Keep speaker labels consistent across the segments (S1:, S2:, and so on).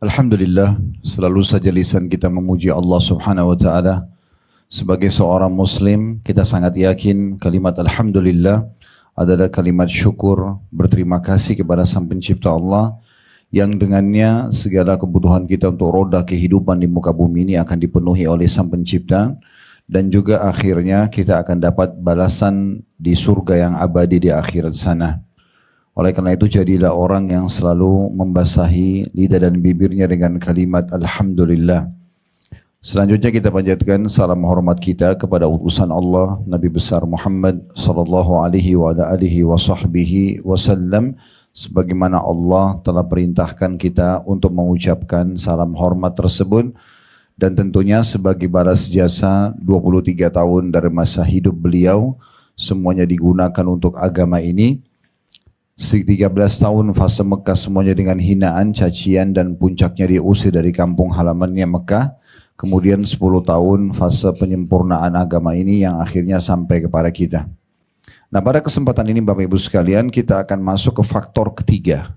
S1: Alhamdulillah, selalu saja lisan kita memuji Allah Subhanahu wa taala. Sebagai seorang muslim, kita sangat yakin kalimat alhamdulillah adalah kalimat syukur, berterima kasih kepada Sang Pencipta Allah yang dengannya segala kebutuhan kita untuk roda kehidupan di muka bumi ini akan dipenuhi oleh Sang Pencipta, dan juga akhirnya kita akan dapat balasan di surga yang abadi di akhirat sana. Oleh karena itu jadilah orang yang selalu membasahi lidah dan bibirnya dengan kalimat Alhamdulillah. Selanjutnya kita panjatkan salam hormat kita kepada utusan Allah Nabi besar Muhammad sallallahu alaihi wa alihi wa sahbihi wasallam, sebagaimana Allah telah perintahkan kita untuk mengucapkan salam hormat tersebut, dan tentunya sebagai balas jasa 23 tahun dari masa hidup beliau semuanya digunakan untuk agama ini. 13 tahun fase Mekah semuanya dengan hinaan, cacian, dan puncaknya diusir dari kampung halamannya Mekah. Kemudian 10 tahun fase penyempurnaan agama ini yang akhirnya sampai kepada kita. Nah, pada kesempatan ini Bapak Ibu sekalian, kita akan masuk ke faktor ketiga.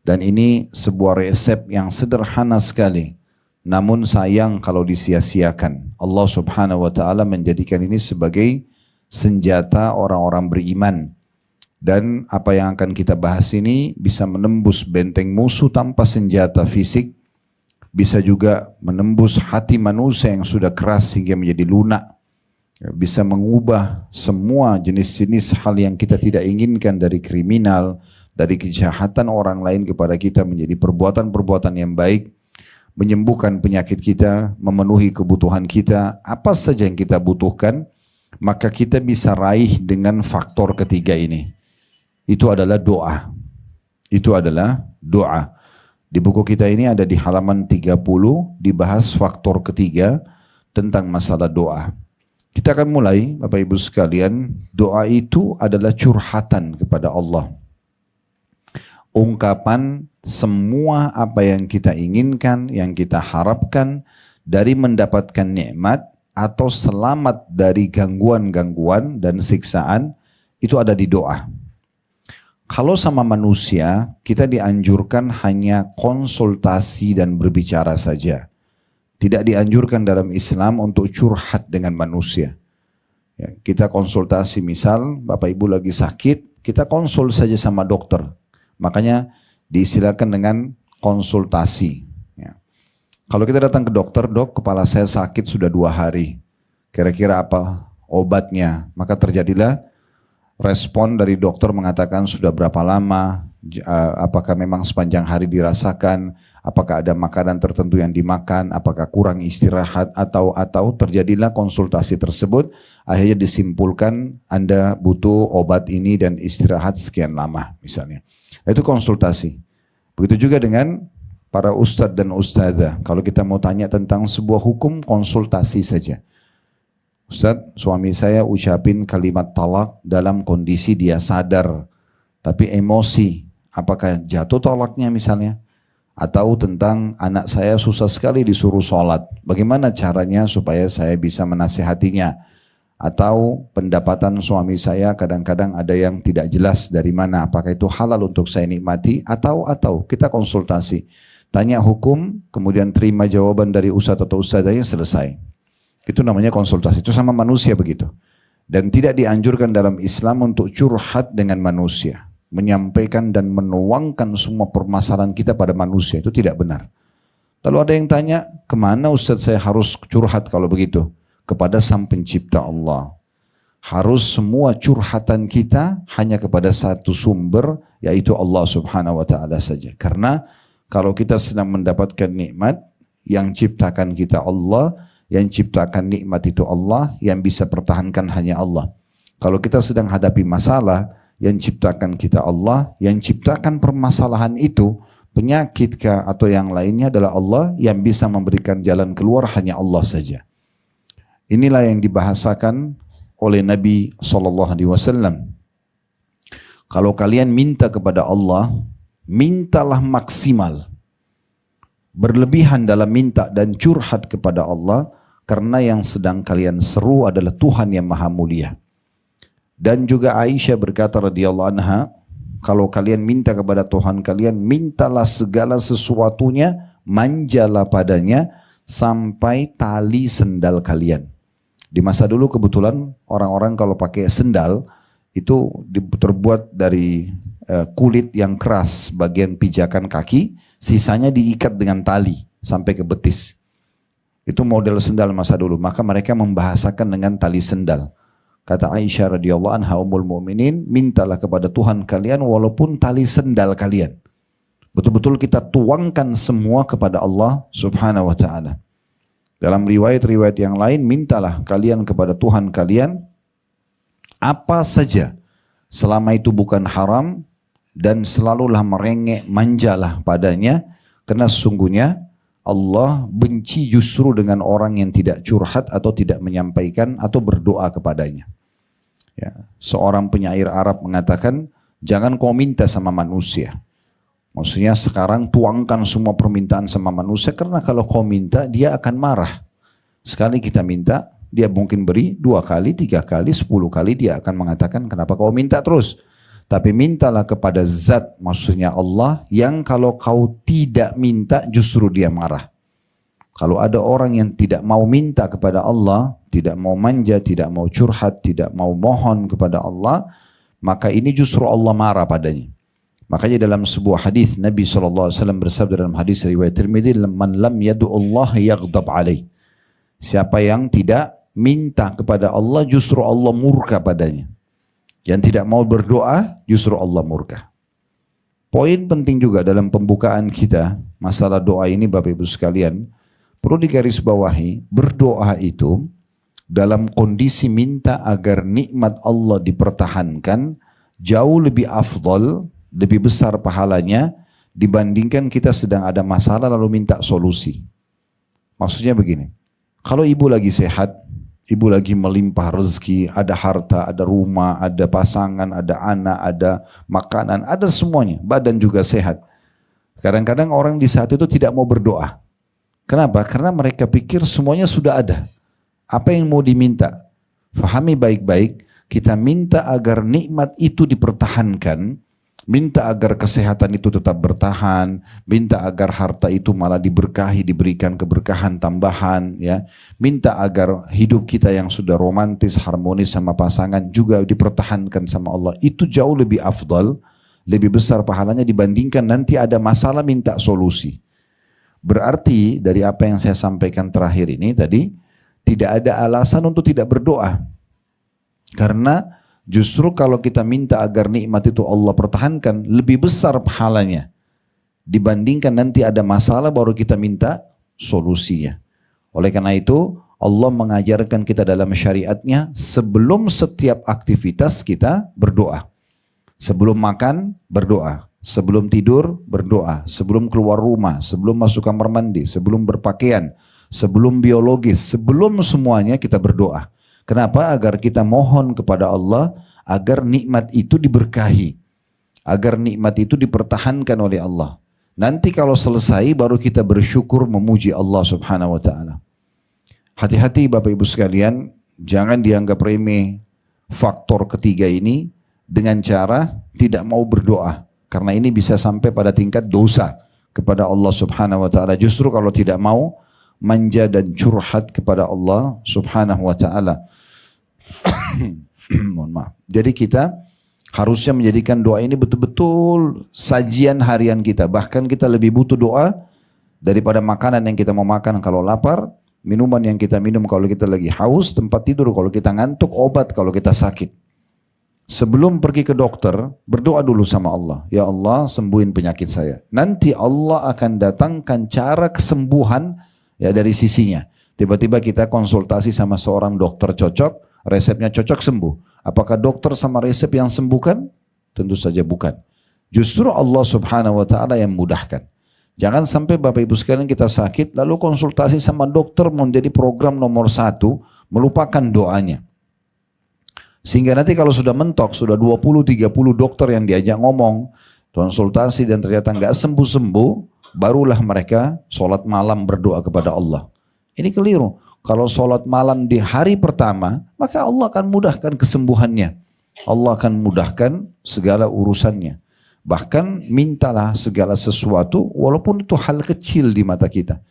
S1: Dan ini sebuah resep yang sederhana sekali, namun sayang kalau disia-siakan. Allah Subhanahu wa taala menjadikan ini sebagai senjata orang-orang beriman. Dan apa yang akan kita bahas ini bisa menembus benteng musuh tanpa senjata fisik, bisa juga menembus hati manusia yang sudah keras sehingga menjadi lunak, bisa mengubah semua jenis-jenis hal yang kita tidak inginkan dari kriminal, dari kejahatan orang lain kepada kita menjadi perbuatan-perbuatan yang baik, menyembuhkan penyakit kita, memenuhi kebutuhan kita, apa saja yang kita butuhkan, maka kita bisa raih dengan faktor ketiga ini. Itu adalah doa. Itu adalah doa. Di buku kita ini ada di halaman 30 dibahas faktor ketiga tentang masalah doa. Kita akan mulai, Bapak Ibu sekalian, doa itu adalah curhatan kepada Allah. Ungkapan semua apa yang kita inginkan, yang kita harapkan dari mendapatkan nikmat atau selamat dari gangguan-gangguan dan siksaan, itu ada di doa. Kalau sama manusia, kita dianjurkan hanya konsultasi dan berbicara saja. Tidak dianjurkan dalam Islam untuk curhat dengan manusia. Ya, kita konsultasi, misal Bapak Ibu lagi sakit, kita konsul saja sama dokter. Makanya diistilahkan dengan konsultasi. Ya. Kalau kita datang ke dokter, dok kepala saya sakit sudah 2 hari. Kira-kira apa obatnya? Maka terjadilah respon dari dokter mengatakan sudah berapa lama, apakah memang sepanjang hari dirasakan, apakah ada makanan tertentu yang dimakan, apakah kurang istirahat, atau terjadilah konsultasi tersebut, akhirnya disimpulkan Anda butuh obat ini dan istirahat sekian lama misalnya. Itu konsultasi. Begitu juga dengan para ustadz dan ustadzah. Kalau kita mau tanya tentang sebuah hukum, konsultasi saja. Ustaz, suami saya ucapin kalimat talak dalam kondisi dia sadar, tapi emosi. Apakah jatuh talaknya misalnya? Atau tentang anak saya susah sekali disuruh sholat. Bagaimana caranya supaya saya bisa menasihatinya? Atau pendapatan suami saya kadang-kadang ada yang tidak jelas dari mana. Apakah itu halal untuk saya nikmati? Atau kita konsultasi. Tanya hukum, kemudian terima jawaban dari ustaz atau ustazahnya, selesai. Itu namanya konsultasi. Itu sama manusia begitu. Dan tidak dianjurkan dalam Islam untuk curhat dengan manusia. Menyampaikan dan menuangkan semua permasalahan kita pada manusia. Itu tidak benar. Lalu ada yang tanya, kemana Ustaz saya harus curhat kalau begitu? Kepada Sang Pencipta Allah. Harus semua curhatan kita hanya kepada satu sumber, yaitu Allah Subhanahu wa taala saja. Karena kalau kita sedang mendapatkan nikmat, yang ciptakan kita Allah, yang ciptakan nikmat itu Allah, yang bisa pertahankan hanya Allah. Kalau kita sedang hadapi masalah, yang ciptakan kita Allah, yang ciptakan permasalahan itu, penyakit kah atau yang lainnya adalah Allah, yang bisa memberikan jalan keluar hanya Allah saja. Inilah yang dibahasakan oleh Nabi SAW. Kalau kalian minta kepada Allah, mintalah maksimal. Berlebihan dalam minta dan curhat kepada Allah, karena yang sedang kalian seru adalah Tuhan yang Maha Mulia. Dan juga Aisyah berkata radhiyallahu anha, kalau kalian minta kepada Tuhan kalian, mintalah segala sesuatunya manjalah padanya sampai tali sendal kalian. Di masa dulu kebetulan orang-orang kalau pakai sendal itu terbuat dari kulit yang keras bagian pijakan kaki, sisanya diikat dengan tali sampai ke betis. Itu model sendal masa dulu, maka mereka membahasakan dengan tali sendal. Kata Aisyah radhiyallahu anha ummul mukminin, mintalah kepada Tuhan kalian walaupun tali sendal kalian. Betul-betul kita tuangkan semua kepada Allah subhanahu wa ta'ala. Dalam riwayat-riwayat yang lain, mintalah kalian kepada Tuhan kalian apa saja selama itu bukan haram, dan selalulah merengek, manjalah padanya, karena sesungguhnya Allah benci justru dengan orang yang tidak curhat atau tidak menyampaikan atau berdoa kepadanya. Ya, seorang penyair Arab mengatakan, jangan kau minta sama manusia. Maksudnya sekarang tuangkan semua permintaan sama manusia, karena kalau kau minta dia akan marah. Sekali kita minta, dia mungkin beri 2 kali, 3 kali, 10 kali dia akan mengatakan kenapa kau minta terus. Tapi mintalah kepada zat, maksudnya Allah, yang kalau kau tidak minta justru dia marah. Kalau ada orang yang tidak mau minta kepada Allah, tidak mau manja, tidak mau curhat, tidak mau mohon kepada Allah, maka ini justru Allah marah padanya. Makanya dalam sebuah hadis Nabi SAW bersabda dalam hadis riwayat Tirmidzi, man lam yad'u Allah yaghdab alaih. Siapa yang tidak minta kepada Allah, justru Allah murka padanya. Yang tidak mau berdoa, justru Allah murka. Poin penting juga dalam pembukaan kita, masalah doa ini Bapak Ibu sekalian, perlu digarisbawahi, berdoa itu dalam kondisi minta agar nikmat Allah dipertahankan, jauh lebih afdal, lebih besar pahalanya dibandingkan kita sedang ada masalah lalu minta solusi. Maksudnya begini, kalau ibu lagi sehat, ibu lagi melimpah rezeki, ada harta, ada rumah, ada pasangan, ada anak, ada makanan, ada semuanya, badan juga sehat. Kadang-kadang orang di saat itu tidak mau berdoa. Kenapa? Karena mereka pikir semuanya sudah ada. Apa yang mau diminta? Fahami baik-baik, kita minta agar nikmat itu dipertahankan, minta agar kesehatan itu tetap bertahan, minta agar harta itu malah diberkahi, diberikan keberkahan tambahan, ya. Minta agar hidup kita yang sudah romantis, harmonis sama pasangan juga dipertahankan sama Allah. Itu jauh lebih afdal, lebih besar pahalanya dibandingkan nanti ada masalah minta solusi. Berarti dari apa yang saya sampaikan terakhir ini tadi, tidak ada alasan untuk tidak berdoa. Karena justru kalau kita minta agar nikmat itu Allah pertahankan, lebih besar pahalanya dibandingkan nanti ada masalah baru kita minta solusinya. Oleh karena itu Allah mengajarkan kita dalam syariatnya, sebelum setiap aktivitas kita berdoa. Sebelum makan berdoa, sebelum tidur berdoa, sebelum keluar rumah, sebelum masuk kamar mandi, sebelum berpakaian, sebelum biologis, sebelum semuanya kita berdoa. Kenapa? Agar kita mohon kepada Allah agar nikmat itu diberkahi, agar nikmat itu dipertahankan oleh Allah. Nanti kalau selesai baru kita bersyukur memuji Allah subhanahu wa ta'ala. Hati-hati Bapak Ibu sekalian, jangan dianggap remeh faktor ketiga ini dengan cara tidak mau berdoa. Karena ini bisa sampai pada tingkat dosa kepada Allah subhanahu wa ta'ala. Justru kalau tidak mau manja dan curhat kepada Allah subhanahu wa ta'ala. Mohon maaf. Jadi kita harusnya menjadikan doa ini betul-betul sajian harian kita. Bahkan kita lebih butuh doa daripada makanan yang kita mau makan kalau lapar, minuman yang kita minum kalau kita lagi haus, tempat tidur kalau kita ngantuk, obat kalau kita sakit. Sebelum pergi ke dokter, berdoa dulu sama Allah. Ya Allah, sembuhin penyakit saya. Nanti Allah akan datangkan cara kesembuhan ya dari sisinya. Tiba-tiba kita konsultasi sama seorang dokter cocok, resepnya cocok, sembuh. Apakah dokter sama resep yang sembuhkan? Tentu saja bukan. Justru Allah subhanahu wa ta'ala yang mudahkan. Jangan sampai Bapak Ibu sekalian kita sakit, lalu konsultasi sama dokter menjadi program nomor 1, melupakan doanya. Sehingga nanti kalau sudah mentok, sudah 20-30 dokter yang diajak ngomong, konsultasi dan ternyata nggak sembuh-sembuh, barulah mereka sholat malam berdoa kepada Allah. Ini keliru. Kalau sholat malam di hari pertama, maka Allah akan mudahkan kesembuhannya. Allah akan mudahkan segala urusannya. Bahkan mintalah segala sesuatu walaupun itu hal kecil di mata kita.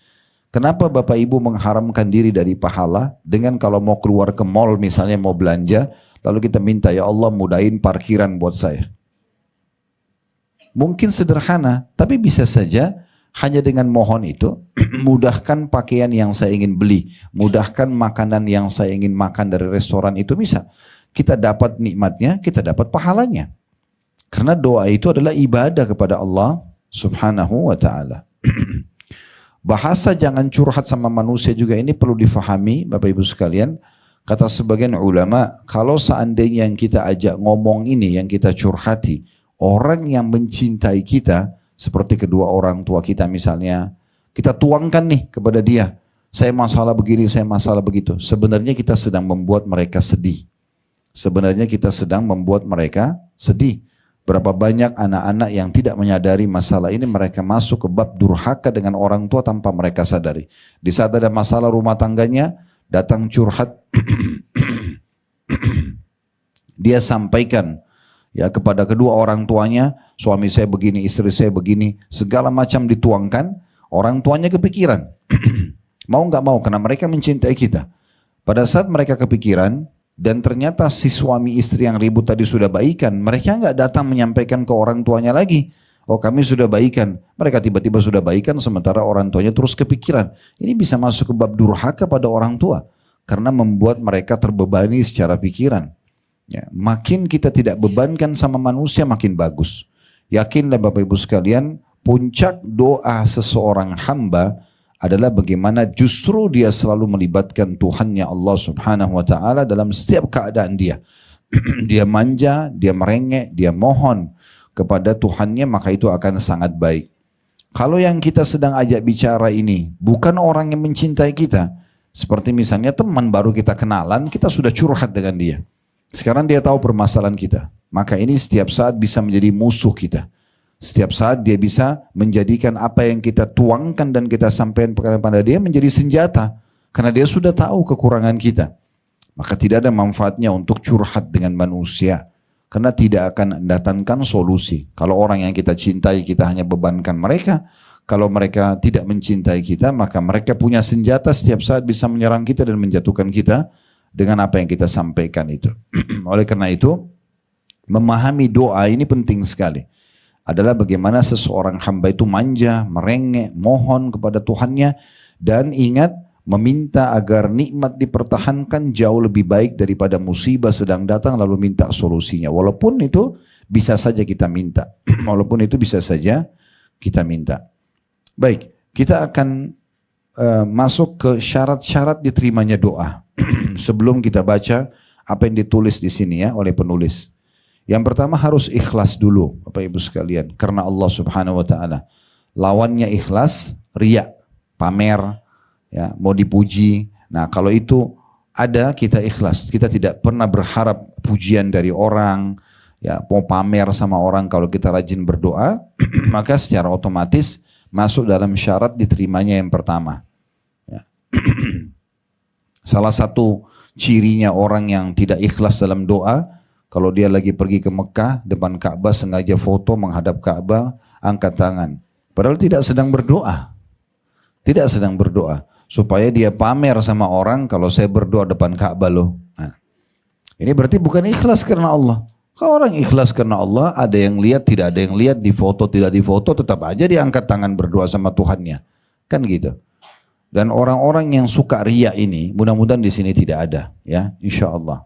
S1: Kenapa Bapak Ibu mengharamkan diri dari pahala dengan kalau mau keluar ke mall misalnya mau belanja, lalu kita minta, ya Allah mudahin parkiran buat saya. Mungkin sederhana, tapi bisa saja hanya dengan mohon itu, mudahkan pakaian yang saya ingin beli, mudahkan makanan yang saya ingin makan dari restoran itu bisa. Kita dapat nikmatnya, kita dapat pahalanya. Karena doa itu adalah ibadah kepada Allah Subhanahu wa ta'ala. Bahasa jangan curhat sama manusia juga ini perlu difahami Bapak Ibu sekalian. Kata sebagian ulama, kalau seandainya yang kita ajak ngomong ini, yang kita curhati, orang yang mencintai kita, seperti kedua orang tua kita misalnya, kita tuangkan nih kepada dia, saya masalah begini, saya masalah begitu. Sebenarnya kita sedang membuat mereka sedih. Sebenarnya kita sedang membuat mereka sedih. Berapa banyak anak-anak yang tidak menyadari masalah ini, mereka masuk ke bab durhaka dengan orang tua tanpa mereka sadari. Di saat ada masalah rumah tangganya, datang curhat, dia sampaikan ya kepada kedua orang tuanya, suami saya begini, istri saya begini, segala macam dituangkan, orang tuanya kepikiran. Mau nggak mau, karena mereka mencintai kita. Pada saat mereka kepikiran, dan ternyata si suami istri yang ribut tadi sudah baikan, mereka nggak datang menyampaikan ke orang tuanya lagi. Oh kami sudah baikan. Mereka tiba-tiba sudah baikan sementara orang tuanya terus kepikiran. Ini bisa masuk ke bab durhaka pada orang tua. Karena membuat mereka terbebani secara pikiran. Ya, makin kita tidak bebankan sama manusia makin bagus. Yakinlah Bapak Ibu sekalian, puncak doa seseorang hamba adalah bagaimana justru dia selalu melibatkan Tuhannya Allah Subhanahu wa ta'ala dalam setiap keadaan dia. Dia manja, dia merengek, dia mohon kepada Tuhannya, maka itu akan sangat baik. Kalau yang kita sedang ajak bicara ini bukan orang yang mencintai kita, seperti misalnya teman baru kita kenalan, kita sudah curhat dengan dia. Sekarang dia tahu permasalahan kita, maka ini setiap saat bisa menjadi musuh kita. Setiap saat dia bisa menjadikan apa yang kita tuangkan dan kita sampaikan kepada dia menjadi senjata. Karena dia sudah tahu kekurangan kita. Maka tidak ada manfaatnya untuk curhat dengan manusia. Karena tidak akan mendatangkan solusi. Kalau orang yang kita cintai kita hanya bebankan mereka. Kalau mereka tidak mencintai kita maka mereka punya senjata setiap saat bisa menyerang kita dan menjatuhkan kita dengan apa yang kita sampaikan itu. Oleh karena itu memahami doa ini penting sekali. Adalah bagaimana seseorang hamba itu manja, merengek, mohon kepada Tuhannya, dan ingat meminta agar nikmat dipertahankan jauh lebih baik daripada musibah sedang datang lalu minta solusinya. Walaupun itu bisa saja kita minta. Walaupun itu bisa saja kita minta. Baik, kita akan masuk ke syarat-syarat diterimanya doa. Sebelum kita baca apa yang ditulis di sini ya oleh penulis. Yang pertama harus ikhlas dulu Bapak Ibu sekalian. Karena Allah Subhanahu wa ta'ala. Lawannya ikhlas, riya, pamer, ya, mau dipuji. Nah kalau itu ada kita ikhlas. Kita tidak pernah berharap pujian dari orang. Ya, mau pamer sama orang kalau kita rajin berdoa. Maka secara otomatis masuk dalam syarat diterimanya yang pertama. Ya. Salah satu cirinya orang yang tidak ikhlas dalam doa. Kalau dia lagi pergi ke Mekah, depan Ka'bah sengaja foto menghadap Ka'bah, angkat tangan. Padahal tidak sedang berdoa. Tidak sedang berdoa. Supaya dia pamer sama orang kalau saya berdoa depan Ka'bah loh. Nah, ini berarti bukan ikhlas karena Allah. Kalau orang ikhlas karena Allah, ada yang lihat, tidak ada yang lihat, difoto, tidak difoto, tetap aja dia angkat tangan berdoa sama Tuhannya. Kan gitu. Dan orang-orang yang suka riya ini, mudah-mudahan di sini tidak ada. Ya, insya Allah.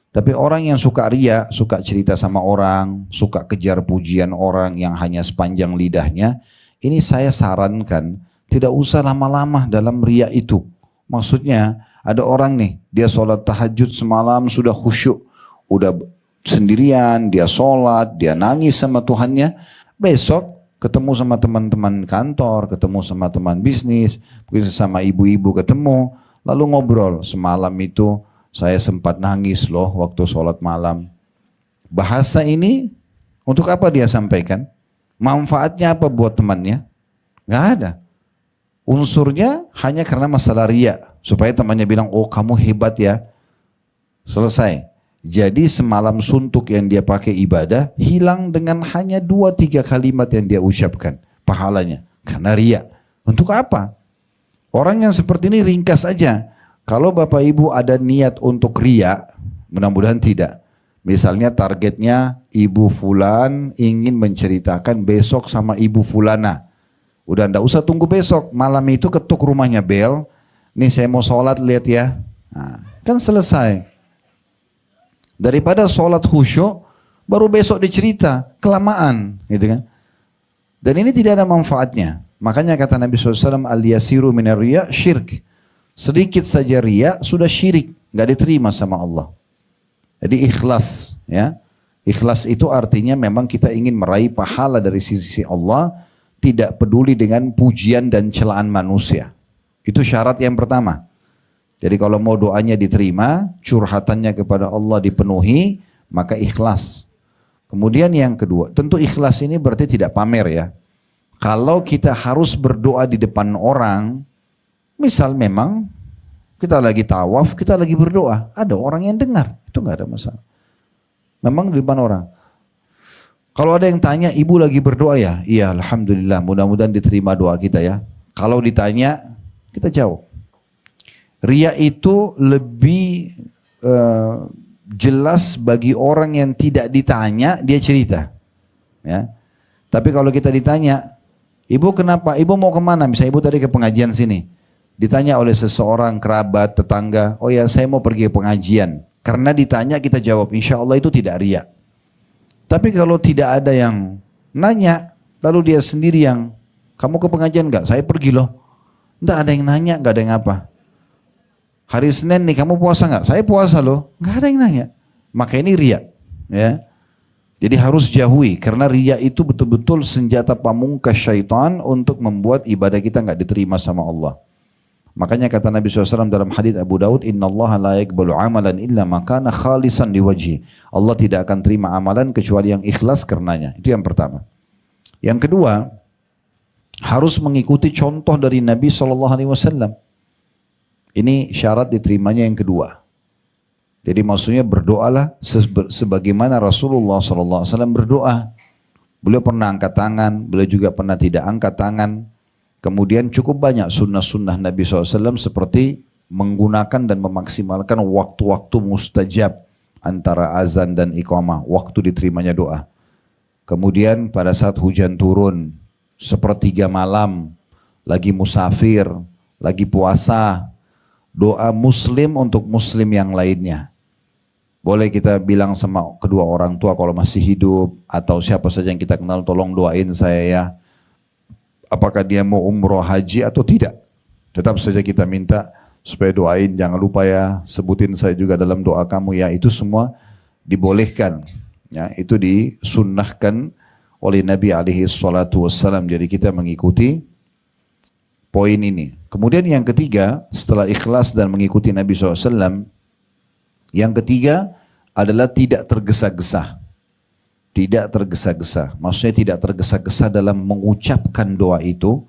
S1: Tapi orang yang suka riya, suka cerita sama orang, suka kejar pujian orang yang hanya sepanjang lidahnya, ini saya sarankan tidak usah lama-lama dalam riya itu. Maksudnya ada orang nih, dia sholat tahajud semalam sudah khusyuk, udah sendirian, dia sholat, dia nangis sama Tuhannya, besok ketemu sama teman-teman kantor, ketemu sama teman bisnis, mungkin sama ibu-ibu ketemu, lalu ngobrol, semalam itu saya sempat nangis loh waktu sholat malam. Bahasa ini untuk apa dia sampaikan? Manfaatnya apa buat temannya? Gak ada. Unsurnya hanya karena masalah riya. Supaya temannya bilang, oh kamu hebat ya. Selesai. Jadi semalam suntuk yang dia pakai ibadah hilang dengan hanya 2-3 kalimat yang dia ucapkan pahalanya. Karena riya. Untuk apa? Orang yang seperti ini ringkas aja. Kalau Bapak Ibu ada niat untuk riya, mudah-mudahan tidak. Misalnya targetnya Ibu Fulan ingin menceritakan besok sama Ibu Fulana. Udah ndak usah tunggu besok, malam itu ketuk rumahnya bel. Nih saya mau sholat, lihat ya. Nah, kan selesai. Daripada sholat khusyuk, baru besok dicerita, kelamaan, gitu kan. Dan ini tidak ada manfaatnya. Makanya kata Nabi SAW, al-yasiru minar riya syirk. Sedikit saja riya, sudah syirik, nggak diterima sama Allah. Jadi ikhlas, ya. Ikhlas itu artinya memang kita ingin meraih pahala dari sisi Allah, tidak peduli dengan pujian dan celaan manusia. Itu syarat yang pertama. Jadi kalau mau doanya diterima, curhatannya kepada Allah dipenuhi, maka ikhlas. Kemudian yang kedua, tentu ikhlas ini berarti tidak pamer ya. Kalau kita harus berdoa di depan orang, misal memang kita lagi tawaf, kita lagi berdoa, ada orang yang dengar, itu nggak ada masalah. Memang di depan orang. Kalau ada yang tanya, ibu lagi berdoa ya? Iya, alhamdulillah, mudah-mudahan diterima doa kita ya. Kalau ditanya, kita jawab. Riya itu lebih jelas bagi orang yang tidak ditanya, dia cerita. Ya. Tapi kalau kita ditanya, ibu kenapa? Ibu mau kemana? Misalnya ibu tadi ke pengajian sini. Ditanya oleh seseorang, kerabat, tetangga, oh ya saya mau pergi ke pengajian. Karena ditanya kita jawab, insya Allah itu tidak riya. Tapi kalau tidak ada yang nanya, lalu dia sendiri yang, kamu ke pengajian enggak? Saya pergi loh. Enggak ada yang nanya, enggak ada yang apa. Hari Senin nih kamu puasa nggak? Saya puasa loh. Nggak ada yang nanya. Maka ini riya. Ya. Jadi harus jauhi. Karena riya itu betul-betul senjata pamungkas syaitan untuk membuat ibadah kita nggak diterima sama Allah. Makanya kata Nabi SAW dalam hadits Abu Daud, Inna Allah la yakbalu amalan illa makana khalisan liwajhi. Allah tidak akan terima amalan kecuali yang ikhlas karenanya. Itu yang pertama. Yang kedua, harus mengikuti contoh dari Nabi SAW. Ini syarat diterimanya yang kedua. Jadi maksudnya berdoalah sebagaimana Rasulullah SAW berdoa. Beliau pernah angkat tangan, beliau juga pernah tidak angkat tangan. Kemudian cukup banyak sunnah-sunnah Nabi SAW seperti menggunakan dan memaksimalkan waktu-waktu mustajab antara azan dan iqamah, waktu diterimanya doa. Kemudian pada saat hujan turun, sepertiga malam, lagi musafir, lagi puasa, doa muslim untuk muslim yang lainnya. Boleh kita bilang sama kedua orang tua kalau masih hidup, atau siapa saja yang kita kenal, tolong doain saya ya. Apakah dia mau umroh haji atau tidak. Tetap saja kita minta supaya doain, jangan lupa ya, sebutin saya juga dalam doa kamu ya. Itu semua dibolehkan. Ya, itu disunnahkan oleh Nabi SAW. Jadi kita mengikuti poin ini. Kemudian yang ketiga, setelah ikhlas dan mengikuti Nabi SAW, yang ketiga adalah tidak tergesa-gesa. Tidak tergesa-gesa. Maksudnya tidak tergesa-gesa dalam mengucapkan doa itu,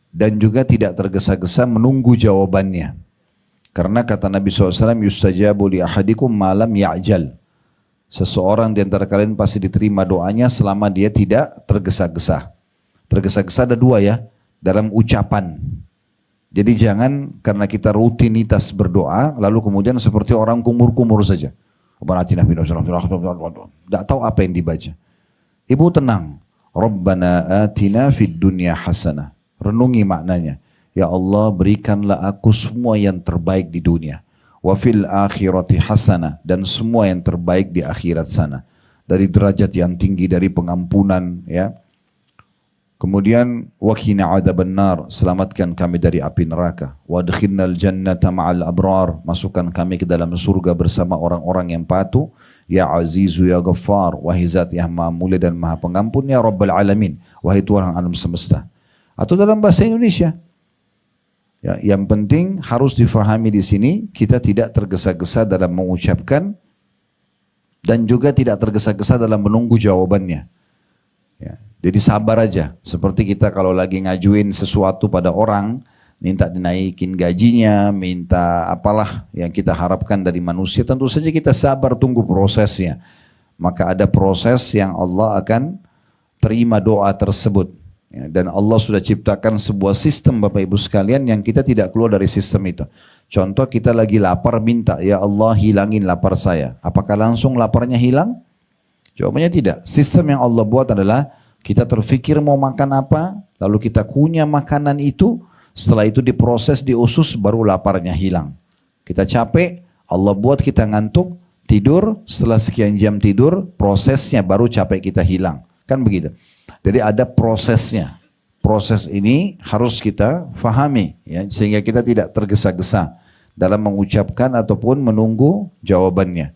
S1: dan juga tidak tergesa-gesa menunggu jawabannya. Karena kata Nabi SAW, yustajabu li ahadikum malam ya'jal. Seseorang di antara kalian pasti diterima doanya selama dia tidak tergesa-gesa. Tergesa-gesa ada dua ya, dalam ucapan. Jadi jangan karena kita rutinitas berdoa, lalu kemudian seperti orang kumur-kumur saja. Tidak tahu apa yang dibaca. Ibu tenang. Rabbana atina fid dunya hasanah. Renungi maknanya. Ya Allah, berikanlah aku semua yang terbaik di dunia. Wa fil akhirati hasanah. Dan semua yang terbaik di akhirat sana. Dari derajat yang tinggi, dari pengampunan, ya. Kemudian waqina adzaban nar, selamatkan kami dari api neraka. Wadkhilnal jannata ma'al abrar, masukkan kami ke dalam surga bersama orang-orang yang patuh. Ya Azizu ya Ghaffar, wahai Zat yang Maha Mulia dan Maha Pengampun, ya Rabbal Alamin, wahai Tuhan alam semesta. Atau dalam bahasa Indonesia. Ya, yang penting harus difahami di sini, kita tidak tergesa-gesa dalam mengucapkan dan juga tidak tergesa-gesa dalam menunggu jawabannya. Ya. Jadi sabar aja, seperti kita kalau lagi ngajuin sesuatu pada orang, minta dinaikin gajinya, minta apalah yang kita harapkan dari manusia, tentu saja kita sabar tunggu prosesnya. Maka ada proses yang Allah akan terima doa tersebut. Ya, dan Allah sudah ciptakan sebuah sistem Bapak Ibu sekalian yang kita tidak keluar dari sistem itu. Contoh kita lagi lapar minta, ya Allah hilangin lapar saya. Apakah langsung laparnya hilang? Jawabannya tidak. Sistem yang Allah buat adalah kita terfikir mau makan apa, lalu kita kunyah makanan itu, setelah itu diproses di usus baru laparnya hilang. Kita capek, Allah buat kita ngantuk, tidur, setelah sekian jam tidur, prosesnya baru capek kita hilang. Kan begitu. Jadi ada prosesnya. Proses ini harus kita fahami ya, sehingga kita tidak tergesa-gesa dalam mengucapkan ataupun menunggu jawabannya.